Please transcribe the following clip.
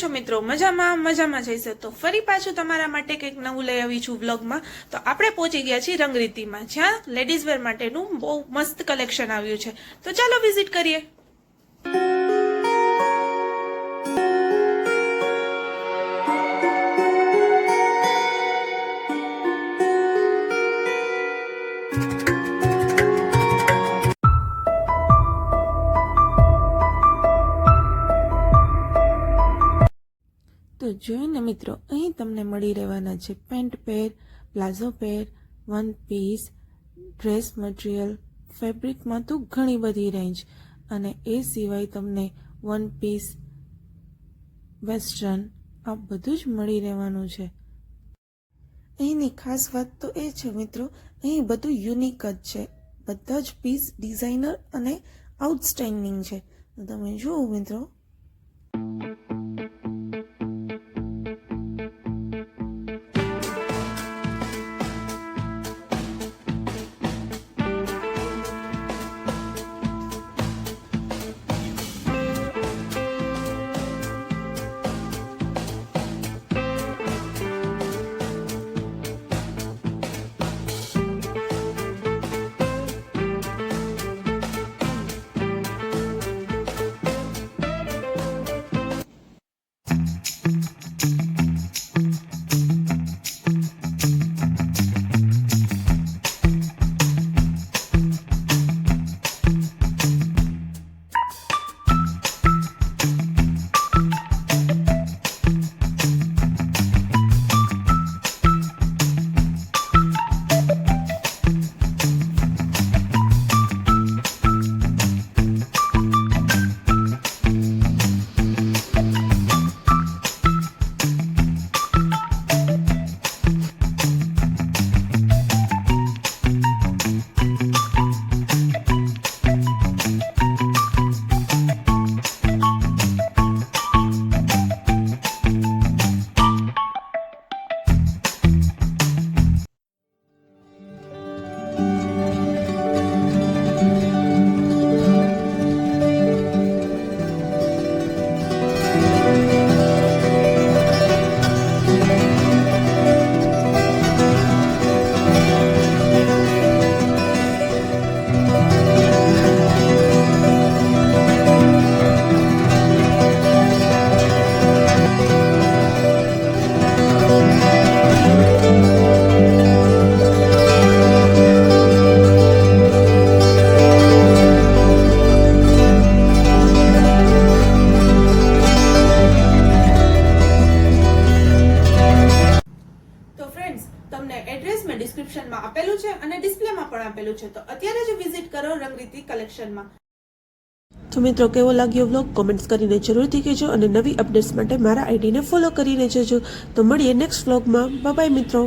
છો મિત્રો? મજામાં જઈશે તો ફરી પાછું તમારા માટે કંઈક નવું લઈ આવી છું વ્લોગમાં. તો આપણે પહોંચી ગયા છીએ રંગરીતિમાં, જ્યાં લેડીઝ વેર માટેનું બહુ મસ્ત કલેક્શન આવ્યું છે. તો ચાલો વિઝિટ કરીએ. તો જોઈને મિત્રો, અહીં તમને મળી રહેવાના છે પેન્ટ પેર, પ્લાઝો પેર, વન પીસ, ડ્રેસ મટીરિયલ, ફેબ્રિકમાં તો ઘણી બધી રેન્જ, અને એ સિવાય તમને વન પીસ, વેસ્ટર્ન, આ બધું જ મળી રહેવાનું છે. અહીંની ખાસ વાત તો એ છે મિત્રો, અહીં બધું યુનિક જ છે. બધા જ પીસ ડિઝાઇનર અને આઉટસ્ટેન્ડિંગ છે. તમે જુઓ મિત્રો. તમને એડ્રેસ મેં ડિસ્ક્રિપ્શનમાં આપેલું છે અને ડિસ્પ્લેમાં પણ આપેલું છે. તો અત્યારે જ વિઝિટ કરો રંગરીતિ કલેક્શનમાં. તો મિત્રો, કેવો લાગ્યો વ્લોગ કોમેન્ટ્સ કરીને જરૂરથી કહેજો, અને નવી અપડેટ્સ માટે મારા આઈડીને ફોલો કરીને જજો. તો મળીએ નેક્સ્ટ વ્લોગમાં. બાય બાય મિત્રો.